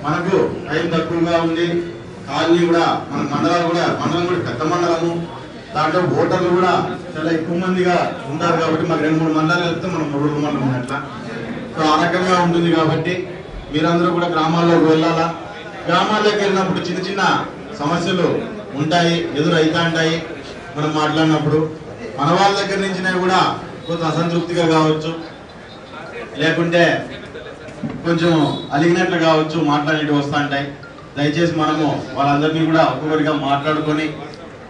మనకు టైం తక్కువగా ఉంది. కాలనీ కూడా మన మండలం కూడా పెద్ద మండలము. దాంట్లో ఓటర్లు కూడా చాలా ఎక్కువ మందిగా ఉంటారు కాబట్టి మాకు 2-3 మండలాలు వెళ్తే మనం 3 మండలం ఉన్నట్ల. సో ఆ రకంగా ఉంటుంది కాబట్టి మీరందరూ కూడా గ్రామాల్లోకి వెళ్ళాలా. గ్రామాల్లోకి వెళ్ళినప్పుడు చిన్న చిన్న సమస్యలు ఉంటాయి, ఎదురైతా ఉంటాయి. మనం మాట్లాడినప్పుడు మన వాళ్ళ దగ్గర నుంచి కూడా కొంత అసంతృప్తిగా కావచ్చు, లేకుంటే కొంచెం అలిగినట్లు కావచ్చు, మాట్లాడేవి వస్తూ ఉంటాయి. దయచేసి మనము వాళ్ళందరినీ కూడా ఒక్కొక్కరిగా మాట్లాడుకొని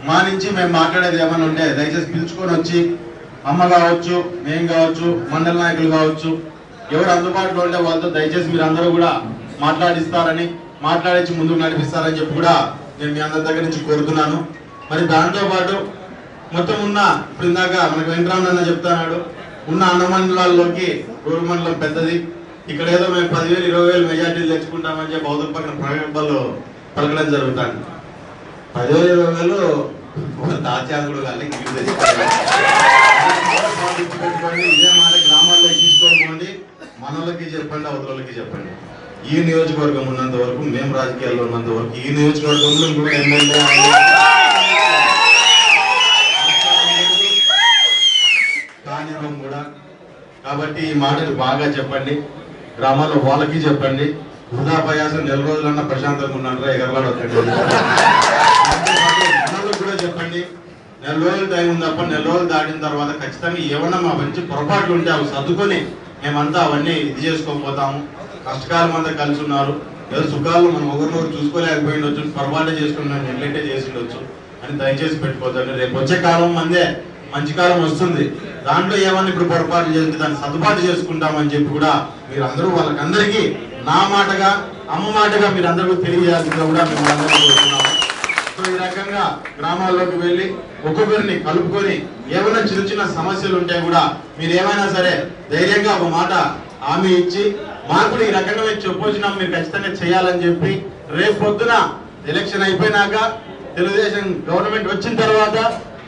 మా నుంచి మేము మాట్లాడేది ఏమైనా ఉంటే దయచేసి పిలుచుకొని వచ్చి అమ్మ కావచ్చు, మేము కావచ్చు, మండల నాయకులు కావచ్చు, ఎవరు అందుబాటులో ఉంటే వాళ్ళతో దయచేసి మీరు అందరూ కూడా మాట్లాడిస్తారని, మాట్లాడించి ముందుకు నడిపిస్తారని చెప్పి కూడా నేను మీ అందరి దగ్గర నుంచి కోరుతున్నాను. మరి దాంతోపాటు మొత్తం ఉన్న ఇప్పుడు ఇందాక మనకు వెంకటరామన్న చెప్తున్నాడు, ఉన్న అన్న మండలాల్లోకి రూరు మండలం పెద్దది. ఇక్కడ ఏదో మేము 10,000-20,000 మెజార్టీలు తెచ్చుకుంటామని చెప్పి అవతల పక్కన ప్రగల్భాలు పలకడం జరుగుతుంది. 10,000-20,000 ఒక దాచాకుడు కానీ పెట్టుకోండి. ఇదే మాట గ్రామాల్లో తీసుకోండి, మనోళ్ళకి చెప్పండి, అవతలకి చెప్పండి. ఈ నియోజకవర్గం ఉన్నంత వరకు, మేము రాజకీయాల్లో ఉన్నంత వరకు ఈ నియోజకవర్గంలో కూడా ఎమ్మెల్యే కానివ్వం కూడా. కాబట్టి ఈ మాటలు బాగా చెప్పండి, గ్రామాల్లో వాళ్ళకి చెప్పండి. వృధాపయాసం 4 రోజులన్నా ప్రశాంతంగా ఉన్నారా ఎగరవాడు కూడా చెప్పండి. 4 రోజులు టైం ఉంది తప్ప 4 రోజులు దాటిన తర్వాత ఖచ్చితంగా ఏమన్నా మా మంచి పొరపాట్లు ఉంటే అవి సర్దుకొని మేమంతా అవన్నీ ఇది చేసుకోకపోతాము. కష్టకాలం అంతా కలిసి ఉన్నారు, ఏదో సుఖాలు మనం ఒకరినొకరు చూసుకోలేకపోయిండొచ్చు, పొరపాటు చేసుకున్నాం, నెగ్లెక్టే చేసిండొచ్చు అని దయచేసి పెట్టుకోవద్దండి. రేపు వచ్చే కాలం మందే మంచి కాలం వస్తుంది, దాంట్లో ఏమన్నా ఇప్పుడు పొరపాటు చేస్తే దాన్ని సర్దుబాటు చేసుకుంటామని చెప్పి కూడా మీరు అందరూ వాళ్ళకందరికీ నా మాటగా అమ్మ మాటగా మీరు అందరూ తెలియజేయాల్సిందిగా కూడా మేము అందరూ కోరుతున్నాము. సో ఈ రకంగా గ్రామాల్లోకి వెళ్ళి ఒక్కొక్కరిని కలుపుకొని ఏమైనా చిన్న చిన్న సమస్యలు ఉంటే కూడా మీరు ఏమైనా సరే ధైర్యంగా ఒక మాట హామీ ఇచ్చి మాకు కూడా ఈ రకంగా మేము చెప్పొచ్చినాం, మీరు ఖచ్చితంగా చేయాలని చెప్పి రేపు పొద్దున ఎలక్షన్ అయిపోయినాక తెలుగుదేశం గవర్నమెంట్ వచ్చిన తర్వాత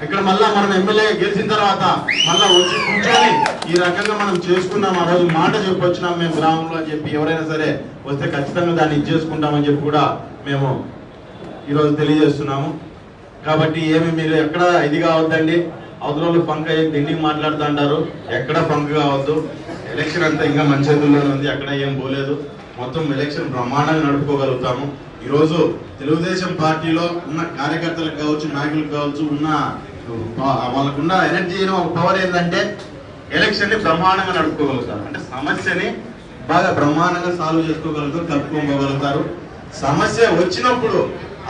ఇక్కడ మళ్ళా మనం ఎమ్మెల్యే గెలిచిన తర్వాత మళ్ళా వచ్చి కూర్చొని ఈ రకంగా మనం చేసుకున్నాం, ఆ రోజు మాట చెప్పొచ్చినాం మేము గ్రామంలో అని చెప్పి ఎవరైనా సరే వస్తే ఖచ్చితంగా దాన్ని ఇది చేసుకుంటామని చెప్పి కూడా మేము ఈరోజు తెలియజేస్తున్నాము. కాబట్టి ఏమి మీరు ఎక్కడ ఇది కావద్దండి, అవతల పంక ఢిల్లీకి మాట్లాడుతూ అంటారు, ఎక్కడ పంక కావద్దు. ఎలక్షన్ అంతా ఇంకా మంచి చేతుల్లోనే ఉంది, ఎక్కడ ఏం పోలేదు. మొత్తం ఎలక్షన్ బ్రహ్మాండంగా నడుపుకోగలుగుతాము. ఈరోజు తెలుగుదేశం పార్టీలో ఉన్న కార్యకర్తలకు కావచ్చు, నాయకులకు కావచ్చు, ఉన్న వాళ్ళకున్న ఎనర్జీ ఒక పవర్ ఏంటంటే ఎలక్షన్ ని బ్రహ్మాండంగా నడుపుకోగలుగుతారు. అంటే సమస్యని బాగా బ్రహ్మాండంగా సాల్వ్ చేసుకోగలుగుతారు, కలుపుకోగలుగుతారు. సమస్య వచ్చినప్పుడు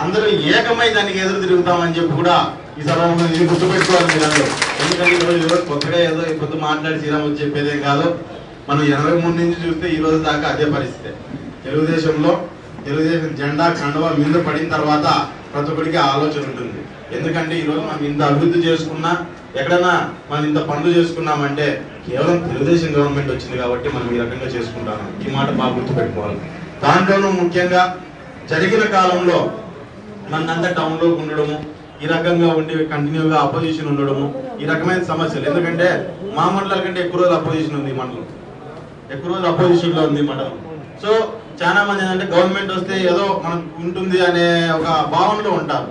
అందరూ ఏకమై దానికి ఎదురు తిరుగుతామని చెప్పి కూడా ఈ సభలో ఇది గుర్తుపెట్టుకోవాలి మీరు అందరూ. ఎందుకంటే ఈరోజు కొత్తగా ఏదో కొత్త మాట్లాడి శ్రీరామ్ చెప్పేదేం కాదు. మనం 83 నుంచి చూస్తే ఈ రోజు దాకా అదే పరిస్థితి. తెలుగుదేశం జెండా కండువా మీద పడిన తర్వాత ప్రతి ఒక్కరికి ఆలోచన ఉంటుంది. ఎందుకంటే ఈరోజు మనం ఇంత అభివృద్ధి చేసుకున్నా, ఎక్కడైనా మనం ఇంత పనులు చేసుకున్నామంటే కేవలం తెలుగుదేశం గవర్నమెంట్ వచ్చింది కాబట్టి మనం ఈ రకంగా చేసుకుంటాము. ఈ మాట బాగా గుర్తుపెట్టుకోవాలి. దాంట్లోనూ ముఖ్యంగా జరిగిన కాలంలో మనంతా టౌన్లో ఉండడము, ఈ రకంగా ఉండి కంటిన్యూగా అపోజిషన్ ఉండడము, ఈ రకమైన సమస్యలు. ఎందుకంటే మా మండలాల కంటే ఎక్కువ రోజులు అపోజిషన్ ఉంది, మండలం ఎక్కువ రోజులు అపోజిషన్ లో ఉంది మండలం. సో చాలా మంది ఏంటంటే గవర్నమెంట్ వస్తే ఏదో మనకు ఉంటుంది అనే ఒక భావనలో ఉంటారు.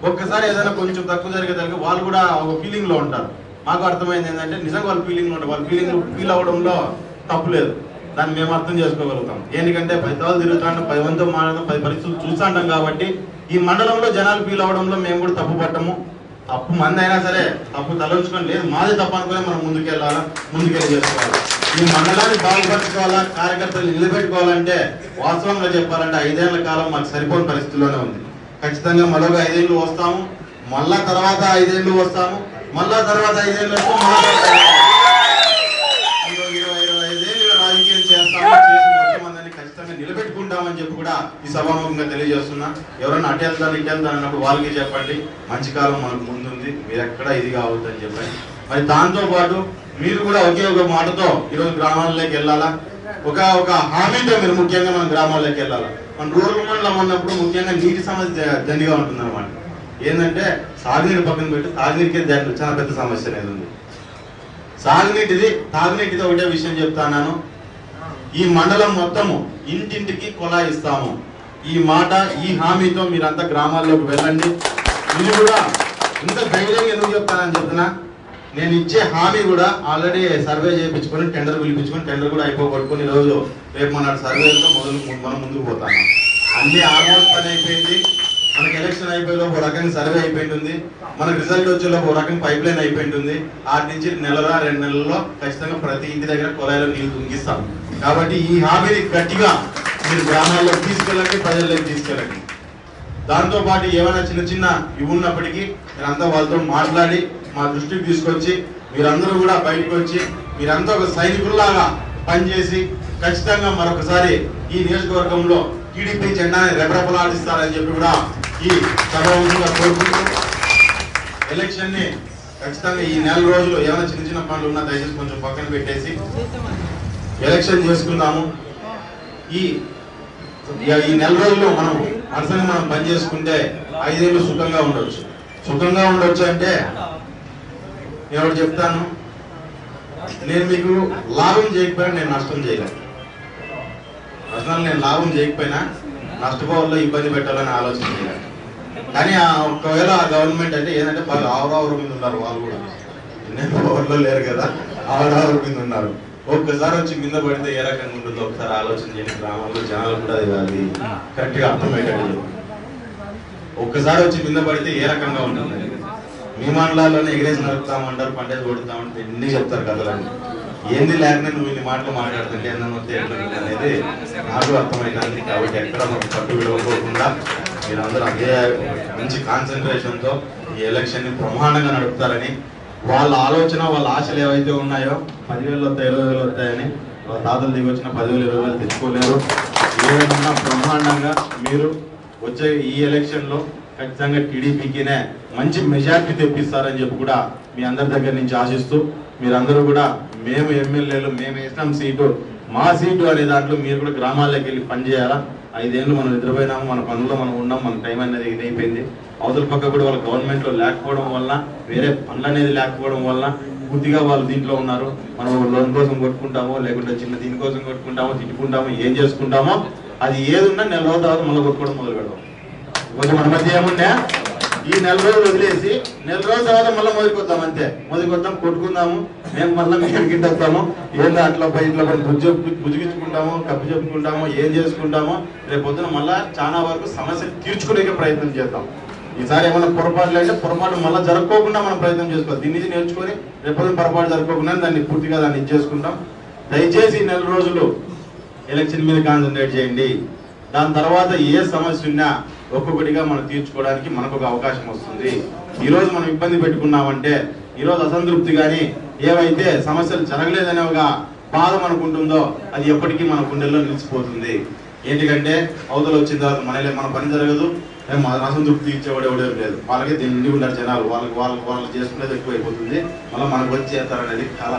ఒక్కసారి ఏదైనా కొంచెం తక్కువ జరిగేదానికి వాళ్ళు కూడా ఒక ఫీలింగ్ లో ఉంటారు. మాకు అర్థమైంది ఏంటంటే నిజంగా వాళ్ళ ఫీలింగ్ లో ఉంటారు, వాళ్ళ ఫీలింగ్ ఫీల్ అవడంలో తప్పు లేదు, దాన్ని మేము అర్థం చేసుకోగలుగుతాం. ఎందుకంటే 10 తవాలు తిరుగుతాం, 10 మందితో మాట్లాడతాం, 10 పరిస్థితులు చూస్తాంటాం. కాబట్టి ఈ మండలంలో జనాలు ఫీల్ అవడంలో మేము కూడా తప్పు పట్టము. తప్పు మంది అయినా సరే తప్పు తలంచుకొని లేదు, మాది తప్పు అనుకునే మనం ముందుకెళ్ళాలా, ముందుకెళ్ళి చేసుకోవాలి. ఈ మండలాన్ని బాగుపరచుకోవాలా, కార్యకర్తలు నిలబెట్టుకోవాలంటే వాస్తవంగా చెప్పాలంటే 5 ఏళ్ల కాలం మాకు సరిపోని పరిస్థితుల్లోనే ఉంది. ఖచ్చితంగా మరొక 5 ఏళ్ళు వస్తాము, మళ్ళా తర్వాత 5 ఏళ్ళు వస్తాము, మళ్ళా తర్వాత 5 ఏళ్ళు వస్తాము, 25 ఏళ్ళు రాజకీయం చేస్తాము, చేసి మొత్తం అందరినీ ఖచ్చితంగా నిలబెట్టుకుంటామని చెప్పి కూడా ఈ సభాముఖంగా తెలియజేస్తున్నా. ఎవరైనా అటు వెళ్తాను ఇటు వెళ్తాను అన్నప్పుడు వాళ్ళకి చెప్పండి, మంచి కాలం మనకు ముందుంది, మీరు ఎక్కడ ఇది కావద్దని చెప్పండి. మరి దాంతో పాటు మీరు కూడా ఒకే ఒక మాటతో ఈరోజు గ్రామాల్లోకి వెళ్ళాలా, ఒక హామీతో మీరు ముఖ్యంగా మన గ్రామాల్లోకి వెళ్ళాలా. మన రూరల్ మండలం అన్నప్పుడు ముఖ్యంగా నీటి సమస్య దండిగా ఉంటుంది అనమాట. ఏంటంటే సాగునీరు పక్కన పెట్టి తాగునీటికి చాలా పెద్ద సమస్య అనేది ఉంది. తాగునీటిది ఒకటే విషయం చెప్తాను. ఈ మండలం మొత్తము ఇంటింటికి కుళాయి ఇస్తాము. ఈ మాట, ఈ హామీతో మీరంతా గ్రామాల్లోకి వెళ్ళండి. ఇది కూడా ఇంత ధైర్యంగా ఎందుకు చెప్తానని చెప్తున్నా, నేను ఇచ్చే హామీ కూడా ఆల్రెడీ సర్వే చేయించుకొని టెండర్ పిలిపించుకొని టెండర్ కూడా అయిపోగొట్టుకొని ఈరోజు రేపు మన సర్వేతో మనం ముందుకు పోతాము. అన్ని ఆల్మోస్ట్ పని అయిపోయింది. మనకి ఎలక్షన్ అయిపోయేలో ఒక రకంగా సర్వే అయిపోయింటుంది, మనకు రిజల్ట్ వచ్చేలోపు ఒక రకంగా పైప్ లైన్ అయిపోయింటుంది. ఆటి నుంచి నెలల 2 నెలల్లో ఖచ్చితంగా ప్రతి ఇంటి దగ్గర కుళాయిలో నీళ్లు తుంగిస్తాం. కాబట్టి ఈ హామీని గట్టిగా మీరు గ్రామాల్లోకి తీసుకెళ్ళండి, ప్రజల్లోకి తీసుకెళ్ళండి. దాంతోపాటు ఏమైనా చిన్న చిన్న ఇవి ఉన్నప్పటికీ మీరంతా వాళ్ళతో మాట్లాడి మా దృష్టికి తీసుకొచ్చి మీరందరూ కూడా బయటకు వచ్చి మీరంతా ఒక సైనికుల్లాగా పనిచేసి ఖచ్చితంగా మరొకసారి ఈ నియోజకవర్గంలో టీడీపీ జెండాని రెపరెపలాడిస్తారని చెప్పి కూడా ఈ సభాముఖంగా కోరుకుంటూ ఎలక్షన్ ని ఖచ్చితంగా ఈ 4 రోజులు ఏమైనా చిన్న చిన్న పనులు ఉన్నా దయచేసి కొంచెం పక్కన పెట్టేసి ఎలక్షన్ చేసుకుందాము. ఈ 4 రోజుల్లో మనం మనసుని మనం పని చేసుకుంటే 5 ఏళ్ళు సుఖంగా ఉండొచ్చు. సుఖంగా ఉండొచ్చు అంటే నేను ఒకటి చెప్తాను, నేను మీకు లాభం చేయకపోయినా నేను నష్టం చేయలేను. అసలు నేను లాభం చేయకపోయినా నష్టపోవాలో ఇబ్బంది పెట్టాలని ఆలోచన చేయాలి. కానీ ఒకవేళ ఆ గవర్నమెంట్ అంటే ఏంటంటే బాగా ఆవరావరు మీద ఉన్నారు, వాళ్ళు కూడా పవర్లో లేరు కదా, ఆవరావరు మీద ఉన్నారు. ఒక్కసారి వచ్చి కింద పడితే ఏ రకంగా ఉంటుందో ఒకసారి ఆలోచన చేయండి. గ్రామాల్లో జనాలు కూడా అది కరెక్ట్ గా అర్థమయ్యేటట్టు ఒక్కసారి వచ్చి కింద పడితే ఏ రకంగా ఉంటుంది. మీ మండలాల్లోనే ఎగిరేసి నరుకుతామంటారు, పంటేసి కొడుతామంటే ఎన్ని చెప్తారు కదలండి. ఏంది లేకనే నువ్వు ఇన్ని మాటలు మాట్లాడుతుంటే ఎట్లా అనేది నాకు అర్థమైంది. కాబట్టి ఎక్కడ మాకు పట్టు విడవకోకుండా మీరందరూ అదే మంచి కాన్సన్ట్రేషన్ తో ఈ ఎలక్షన్ ని బ్రహ్మాండంగా నడుపుతారని, వాళ్ళ ఆలోచన వాళ్ళ ఆశలు ఏవైతే ఉన్నాయో 10,000 వస్తాయి 20,000 వస్తాయని వాళ్ళ తాతలు దిగి వచ్చిన 10,000 20,000 తెచ్చుకోలేరు. ఏదైనా బ్రహ్మాండంగా మీరు వచ్చే ఈ ఎలక్షన్ లో ఖచ్చితంగా టీడీపీకినే మంచి మెజార్టీ తెప్పిస్తారని చెప్పి కూడా మీ అందరి దగ్గర నుంచి ఆశిస్తూ, మీరందరూ కూడా మేము ఎమ్మెల్యేలు మేము వేసినాం సీటు, మా సీటు అనే దాంట్లో మీరు కూడా గ్రామాల్లోకి వెళ్ళి పనిచేయాలా. 5 ఏళ్ళు మనం నిద్రపోయినాము, మన పనుల్లో మనం ఉన్నాం, మన టైం అనేది ఇదైపోయింది. అవతల పక్క కూడా వాళ్ళ గవర్నమెంట్లో లేకపోవడం వల్ల, వేరే పనులు అనేది లేకపోవడం వల్ల పూర్తిగా వాళ్ళు దీంట్లో ఉన్నారు. మనం లోన్ కోసం కొట్టుకుంటామో లేకుంటే చిన్న దీనికోసం కొట్టుకుంటామో, తిట్టుకుంటామో, ఏం చేసుకుంటామో అది ఏది ఉన్నా 4 రోజుల తర్వాత మళ్ళీ కొట్టుకోవడం మొదలు పెడతాం. కొంచెం మన మధ్య ఏముండే ఈ 4 రోజులు వదిలేసి 4 రోజుల తర్వాత మళ్ళీ మొదలుకొద్దాం, అంతే మొదలుకొద్దాం, కొట్టుకుందాము, మేము మళ్ళీ మేము గిట్టొస్తాము, ఏందో అట్లా ఇట్లా బుజిగించుకుంటాము, కప్పు చెప్పుకుంటాము, ఏం చేసుకుంటామో రేపు పొద్దున మళ్ళీ చాలా వరకు సమస్యలు తీర్చుకునే ప్రయత్నం చేద్దాం. ఈసారి ఏమైనా పొరపాట్లు అంటే పొరపాటు మళ్ళీ జరుపుకోకుండా మనం ప్రయత్నం చేసుకోవాలి. దీని నుంచి నేర్చుకొని రేపు పొరపాటు జరుపుకోకుండా దాన్ని పూర్తిగా దాన్ని ఇచ్చేసుకుంటాం. దయచేసి 4 రోజులు ఎలక్షన్ మీద కాన్సన్ట్రేట్ చేయండి. దాని తర్వాత ఏ సమస్య ఉన్నా ఒక్కొక్కటిగా మనం తీర్చుకోవడానికి మనకు ఒక అవకాశం వస్తుంది. ఈరోజు మనం ఇబ్బంది పెట్టుకున్నామంటే ఈరోజు అసంతృప్తి కానీ ఏవైతే సమస్యలు జరగలేదనే ఒక బాధ మనకుంటుందో అది ఎప్పటికీ మన గుండెల్లో నిలిచిపోతుంది. ఏంటికంటే అవతల వచ్చిన తర్వాత మన పని జరగదు, అసంతృప్తి ఇచ్చేవాడు ఎవడేం లేదు, వాళ్ళకి నిండి ఉన్నారు జనాలు, వాళ్ళు చేసుకునేది ఎక్కువైపోతుంది, మళ్ళీ మనకు వచ్చి చేస్తారనేది కళ.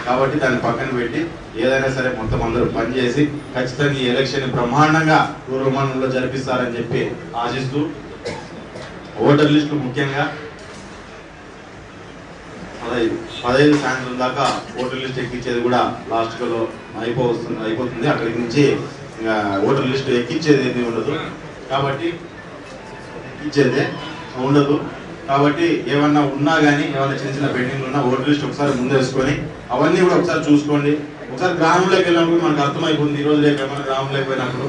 కాబట్టి దాన్ని పక్కన పెట్టి ఏదైనా సరే మొత్తం అందరూ పనిచేసి ఖచ్చితంగా ఈ ఎలక్షన్ బ్రహ్మాండంగా పూర్వమానంలో జరిపిస్తారని చెప్పి ఆశిస్తూ, ఓటర్ లిస్టు ముఖ్యంగా 15 సాయంత్రం దాకా ఓటర్ లిస్ట్ ఎక్కించేది కూడా లాస్ట్ లో అయిపోతుంది. అక్కడి నుంచి ఇంకా ఓటర్ లిస్ట్ ఎక్కించేది ఏమీ ఉండదు, కాబట్టి ఇచ్చేదే ఉండదు. కాబట్టి ఏమన్నా ఉన్నా కానీ ఏమైనా చిన్న చిన్న పెండింగ్లు ఉన్నా ఓటర్ లిస్ట్ ఒకసారి ముందు వేసుకొని అవన్నీ కూడా ఒకసారి చూసుకోండి. ఒకసారి గ్రామంలోకి వెళ్ళినప్పుడు మనకు అర్థమైపోతుంది. ఈ రోజు రేపు ఏమైనా గ్రామంలోకి పోయినప్పుడు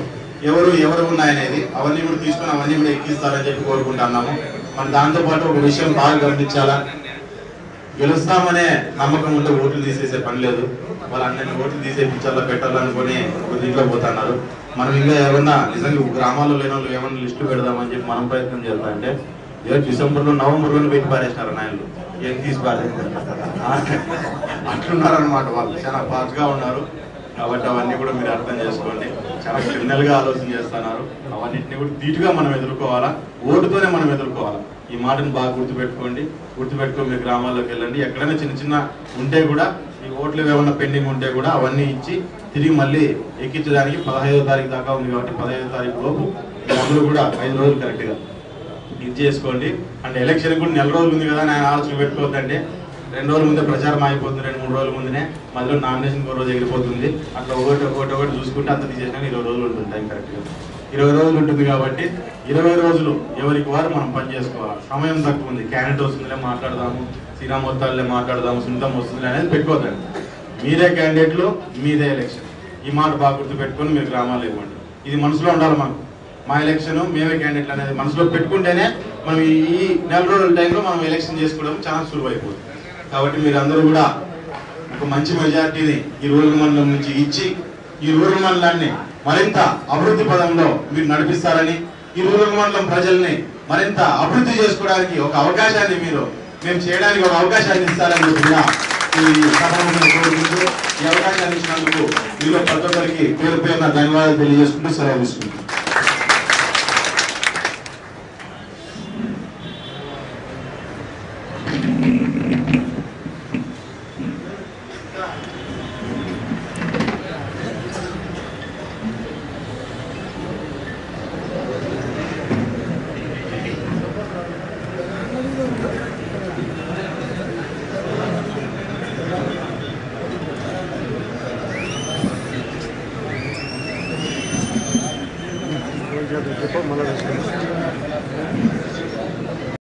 ఎవరు ఉన్నాయనేది అవన్నీ కూడా తీసుకొని అవన్నీ కూడా ఎక్కిస్తారని చెప్పి కోరుకుంటున్నాము. మన దాంతోపాటు ఒక విషయం బాగా గమనించాలా, గెలుస్తామనే నమ్మకం ఉంటే ఓట్లు తీసేసే పని లేదు. వాళ్ళందరినీ ఓట్లు తీసేపించాలా పెట్టాలనుకొని ఒక దీంట్లో పోతున్నారు. మనం ఇంకా ఏమన్నా నిజంగా గ్రామాల్లో లేని వాళ్ళు ఏమన్నా లిస్టు పెడదామని చెప్పి మనం ప్రయత్నం చేస్తా అంటే డిసెంబర్లో నవంబర్లో పెట్టి పారేసినారు నాయనలు, ఏం తీసి పారేస్తారు అట్లున్నారనమాట. వాళ్ళు చాలా ఫాస్ట్గా ఉన్నారు. కాబట్టి అవన్నీ కూడా మీరు అర్థం చేసుకోండి. చాలా క్రిమినల్గా ఆలోచన చేస్తున్నారు. అవన్నింటినీ కూడా ధీటుగా మనం ఎదుర్కోవాలా, ఓటుతోనే మనం ఎదుర్కోవాలా. ఈ మాటను బాగా గుర్తుపెట్టుకొని మీరు గ్రామాల్లోకి వెళ్ళండి. ఎక్కడైనా చిన్న చిన్న ఉంటే కూడా ఈ ఓట్లు ఏమన్నా పెండింగ్ ఉంటే కూడా అవన్నీ ఇచ్చి తిరిగి మళ్ళీ ఎక్కించడానికి 15వ తారీఖు దాకా ఉంది. కాబట్టి 15వ తారీఖు లోపు అందరూ కూడా 5 రోజులు కరెక్ట్గా ఇది చేసుకోండి. అంటే ఎలక్షన్ కూడా 4 రోజులు ఉంది కదా, నేను ఆలోచన పెట్టుకోవద్దంటే 2 రోజుల ముందే ప్రచారం అయిపోతుంది, 2-3 రోజుల ముందునే మధ్యలో నామినేషన్ 1 రోజు ఎగిరిపోతుంది. అట్లా ఒకటి చూసుకుంటే అంత తీసేసినా 20 రోజులు ఉంటుంది టైం కరెక్ట్గా. 20 రోజులు ఉంటుంది కాబట్టి 20 రోజులు ఎవరికి వారు మనం పని చేసుకోవాలి. సమయం తక్కువ ఉంది, క్యాండిడేట్ వస్తుందిలే మాట్లాడదాము, శ్రీరామ్ వస్తాడులే మాట్లాడదాము, సునీతం వస్తుందిలే అనేది పెట్టుకోదండి. మీరే క్యాండిడేట్లు, మీదే ఎలక్షన్. ఈ మాట బాగా గుర్తు పెట్టుకొని మీరు గ్రామాల్లో ఇవ్వండి. ఇది మనసులో ఉండాలి. మనకు మా ఎలక్షన్ మేమే క్యాండిడేట్లు అనేది మనసులో పెట్టుకుంటేనే మనం ఈ 4 రోజుల టైంలో మనం ఎలక్షన్ చేసుకోవడం చాలా సులువు అయిపోతుంది. కాబట్టి మీరందరూ కూడా ఒక మంచి మెజార్టీని ఈ రూరల్ మండలం నుంచి ఇచ్చి ఈ రూరల్ మండలాన్ని మరింత అభివృద్ధి పదంలో మీరు నడిపిస్తారని, ఈ రూరల్ మండలం ప్రజల్ని మరింత అభివృద్ధి చేసుకోవడానికి ఒక అవకాశాన్ని మేము చేయడానికి ఒక అవకాశాన్ని ఇస్తారని కూడా ఈ సభను కోరుకుంటూ ఈ అవకాశాన్ని ఇచ్చినందుకు మీలో ప్రతి ఒక్కరికి పేరు పేరున ధన్యవాదాలు తెలియజేసుకుంటూ సెలవు తీసుకుంటాం. మళ్ళీ